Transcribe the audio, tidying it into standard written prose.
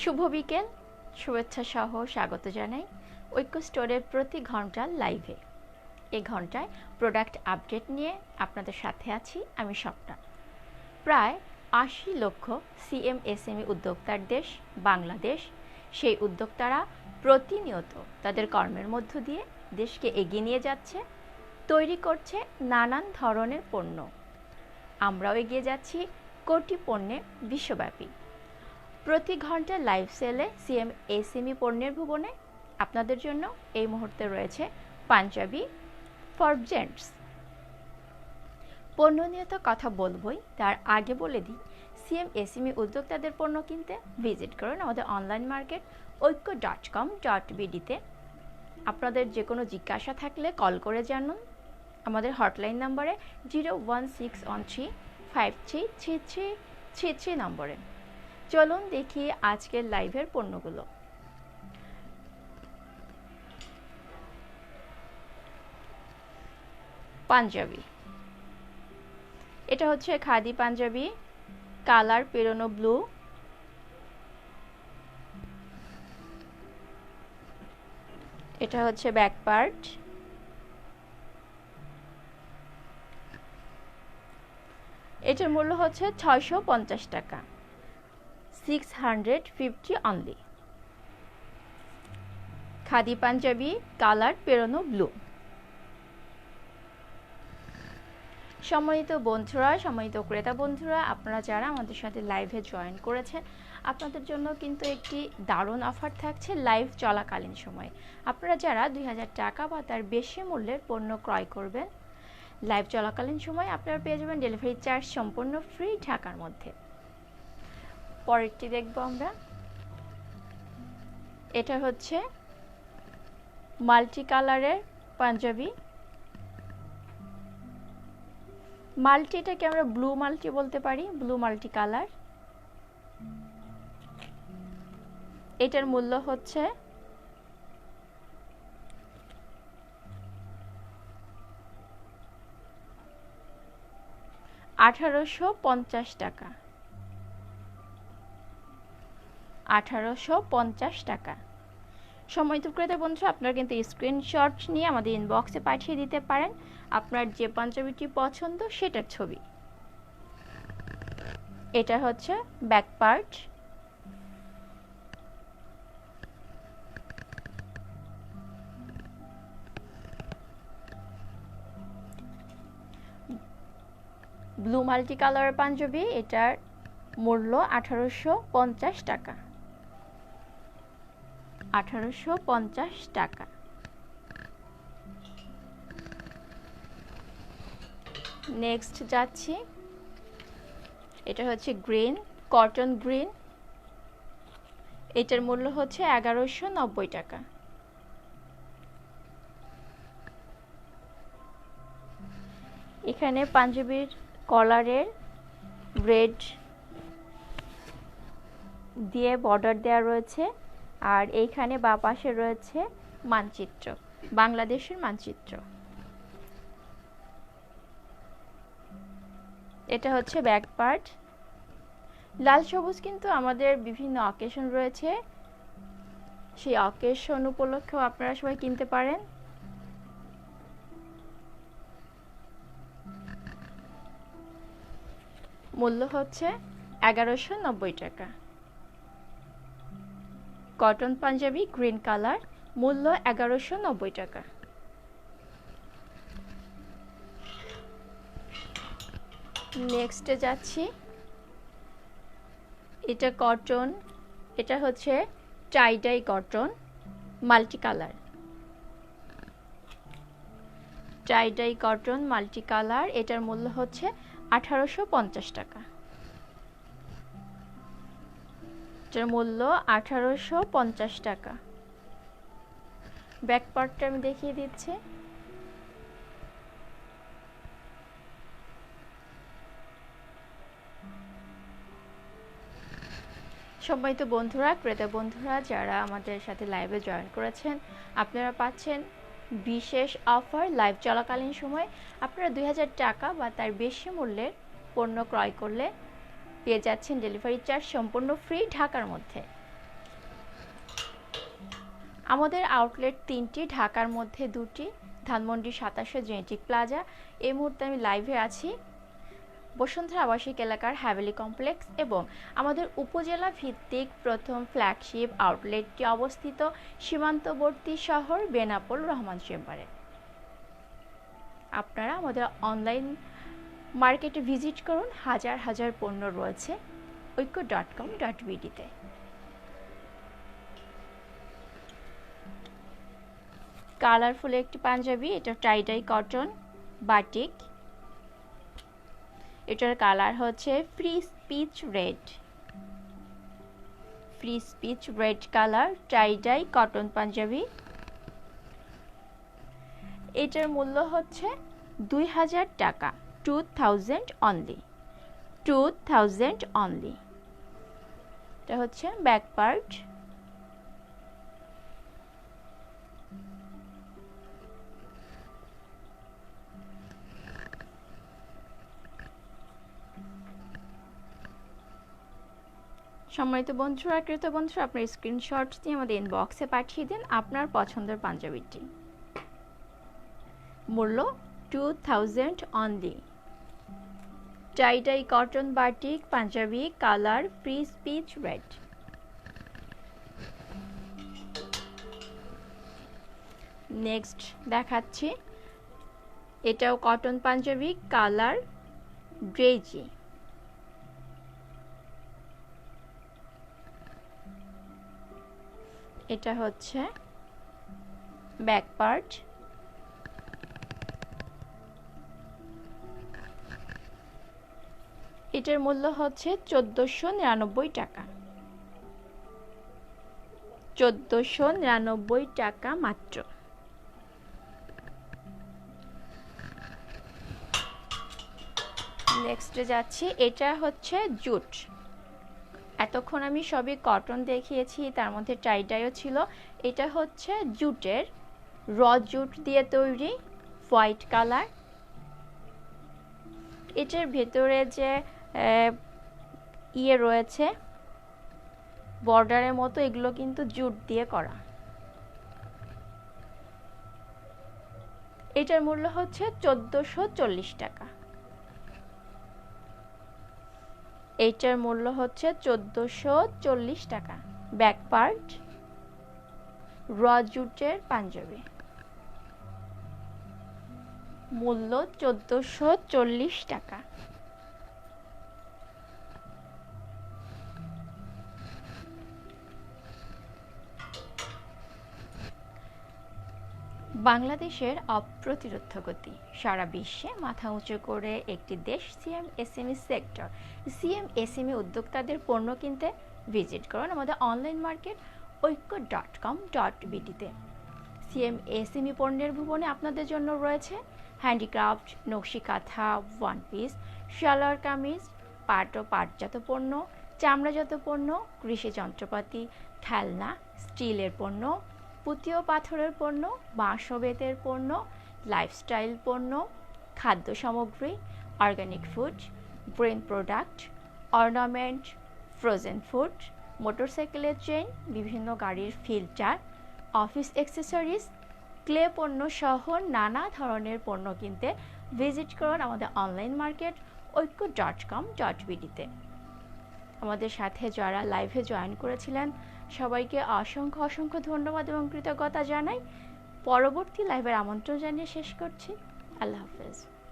শুভ বিকেল, শুভেচ্ছা সহ স্বাগত জানাই ঐক্য স্টোরের প্রতি ঘন্টার লাইভে। এই ঘন্টায় প্রোডাক্ট আপডেট নিয়ে আপনাদের সাথে আছি আমি স্বপ্না। প্রায় ৮০ লক্ষ সিএমএসএমই উদ্যোক্তার দেশ বাংলাদেশ। সেই উদ্যোক্তারা প্রতিনিয়ত তাদের কর্মের মধ্য দিয়ে দেশকে এগিয়ে নিয়ে যাচ্ছে, তৈরি করছে নানান ধরনের পণ্য। আমরাও এগিয়ে যাচ্ছি কোটি পণ্যে বিশ্বব্যাপী। প্রতি ঘন্টা লাইভ সেলে সিএমএসএমই পণ্যের ভুবনে আপনাদের জন্য এই মুহূর্তে রয়েছে পাঞ্জাবি ফর জেন্টস। পণ্য নিয়ে তো কথা বলবই, তার আগে বলে দিই সিএমএসএমই উদ্যোক্তাদের পণ্য কিনতে ভিজিট করুন আমাদের অনলাইন মার্কেট oikko.com.bd-তে। আপনাদের যে কোনো জিজ্ঞাসা থাকলে কল করে জানুন আমাদের হটলাইন নম্বরে 01613533333 নম্বরে। চলুন দেখি আজকের লাইভের পণ্যগুলো। পাঞ্জাবি, এটা হচ্ছে খাদি পাঞ্জাবি, কালার পেরোনো ব্লু। এটা হচ্ছে ব্যাক পার্ট। এটার মূল্য হচ্ছে 650 টাকা, 650 only. Khadi panjabi, colour পেরোনো blue. সম্মানিত বন্ধুরা, সম্মানিত ক্রেতা বন্ধুরা, আপনারা যারা আমাদের সাথে লাইভে জয়েন করেছেন, আপনাদের জন্য কিন্তু একটি দারুণ অফার থাকছে লাইভ চলাকালীন সময়ে। আপনারা যারা 2000 টাকা বা তার বেশি মূল্যের পণ্য ক্রয় করবেন, লাইভ চলাকালীন সময় আপনারা পেয়ে যাবেন ডেলিভারি চার্জ সম্পূর্ণ ফ্রি ঢাকার মধ্যে। পরেরটি দেখব আমরা। এটা হচ্ছে মাল্টি কালারের পাঞ্জাবি। মাল্টি, এটাকে আমরা ব্লু মাল্টি বলতে পারি, ব্লু মাল্টি কালার। এটার মূল্য হচ্ছে 1850 টাকা, 1850 টাকা। সম্মানিত ক্রেতা বন্ধুরা, আপনারা কিন্তু স্ক্রিনশট নিয়ে আমাদের ইনবক্সে পাঠিয়ে দিতে পারেন আপনার যে পাঞ্জাবিটি পছন্দ সেটার ছবি। এটা হচ্ছে ব্যাক পার্ট। ব্লু মাল্টি কালারের পাঞ্জাবি, এটার মূল্য 1850 টাকা, 1850 টাকা। নেক্সট যাচ্ছি। এটা হচ্ছে গ্রিন, কটন গ্রিন। এটার মূল্য হচ্ছে 1190 টাকা। এখানে পাঞ্জাবির কলারের রেড দিয়ে বর্ডার দেওয়া রয়েছে, আর এইখানে বাঁ পাশে রয়েছে মানচিত্র, বাংলাদেশের মানচিত্র। এটা হচ্ছে ব্যাক পার্ট। লাল সবুজ কিন্তু আমাদের বিভিন্ন অকেশন রয়েছে, সেই অকেশন উপলক্ষেও আপনারা সবাই কিনতে পারেন। মূল্য হচ্ছে 1190 টাকা। কটন পাঞ্জাবি গ্রিন কালার, মূল্য 1190 টাকা। নেক্সটে যাচ্ছি। এটা কটন, এটা হচ্ছে tie-dye cotton multi colour, tie dye cotton multi colour. এটার মূল্য হচ্ছে 1850 টাকা, এটার মূল্য 1850 টাকা। ব্যাক পার্টটা আমি দেখিয়ে দিচ্ছি। সম্মানিত বন্ধুরা, ক্রেতা বন্ধুরা যারা আমাদের সাথে লাইভে জয়েন করেছেন, আপনারা পাচ্ছেন বিশেষ অফার লাইভ চলাকালীন সময়। আপনারা 2000 টাকা বা তার বেশি মূল্যের পণ্য ক্রয় করলে পেয়ে যাচ্ছেন ডেলিভারি চার্জ সম্পূর্ণ ফ্রি ঢাকার মধ্যে। আমাদের আউটলেট 3টি, ঢাকার মধ্যে 2টি, ধানমন্ডি 27 জেনেটিক প্লাজা। এই মুহূর্তে আমি লাইভে আছি বসুন্ধরা আবাসিক এলাকার হ্যাভেলি কমপ্লেক্স এবং আমাদের উপজেলা ভিত্তিক প্রথম ফ্ল্যাগশিপ আউটলেটটি অবস্থিত সীমান্তবর্তী শহর বেনাপোল রহমান চেম্বারে। আপনারা আমাদের অনলাইন মার্কেটে ভিজিট করুন, হাজার হাজার পণ্য রয়েছে ঐক্য.com.bd-তে। কালারফুল একটি পাঞ্জাবি, এটা টাইডাই কটন বাটিক, এটার কালার হচ্ছে free speech red, free speech red colour, tie dye cotton panjabi. এটার মূল্য হচ্ছে 2000 টাকা, 2000 অনলি, 2000 অনলি। এটা হচ্ছে ব্যাক পার্ট। সম্মানিত বন্ধুরা, ক্রেত বন্ধুরা, আপনার স্ক্রিনশট দিয়ে আমাদের ইনবক্সে পাঠিয়ে দিন আপনার পছন্দের পাঞ্জাবিটি। মূল্য 2000 only. Tie dye cotton batik panjabi, colour free speech red. Next দেখাচ্ছি, এটাও কটন পাঞ্জাবি, কালার গ্রেজি। এটা হচ্ছে ব্যাক পার্ট। এটার মূল্য হচ্ছে 1499 টাকা, 1499 টাকা মাত্র। নেক্সটে যাচ্ছি, এটা হচ্ছে জুট। এতক্ষণ আমি সবই কটন দেখিয়েছি, তার মধ্যে টাইডাইও ছিল। এটা হচ্ছে জুটের, র জুট দিয়ে তৈরি, হোয়াইট কালার। এটার ভেতরে যে ইয়ে রয়েছে বর্ডারের মতো, এগুলো কিন্তু জুট দিয়ে করা। এটার মূল্য হচ্ছে 1440 টাকা, এইটার মূল্য হচ্ছে 1440 টাকা। ব্যাক পার্ট, র জুটের পাঞ্জাবি, মূল্য 1440 টাকা। বাংলাদেশের অপ্রতিরোধ্য গতি, সারা বিশ্বে মাথা উঁচু করে একটি দেশ সিএমএসএমই সেক্টর। সিএমএসএমই উদ্যোক্তাদের পণ্য কিনতে ভিজিট করুন আমাদের অনলাইন মার্কেট ঐক্য.com.bd-তে। সিএমএসএমই পণ্যের ভুবনে আপনাদের জন্য রয়েছে হ্যান্ডিক্রাফট, নকশি কাঁথা, ওয়ান পিস, সালোয়ার কামিজ, পাট ও পাটজাত পণ্য, চামড়াজাত পণ্য, কৃষি যন্ত্রপাতি, খেলনা, স্টিলের পণ্য, পুঁতি ও পাথরের পণ্য, বাঁশ ও বেতের পণ্য, লাইফস্টাইল পণ্য, খাদ্য সামগ্রী, organic food, brain product, ornament, frozen food, মোটরসাইকেলের চেইন, বিভিন্ন গাড়ির ফিল্টার, অফিস অ্যাক্সেসরিজ, ক্লে পণ্য সহ নানা ধরনের পণ্য কিনতে ভিজিট করুন আমাদের অনলাইন মার্কেট ঐক্য.com.bd-তে। আমাদের সাথে যারা লাইভে জয়েন করেছিলেন সবাইকে অসংখ্য অসংখ্য ধন্যবাদ এবং কৃতজ্ঞতা জানাই। পরবর্তী লাইভের আমন্ত্রণ জানিয়ে শেষ করছি। আল্লাহ হাফেজ।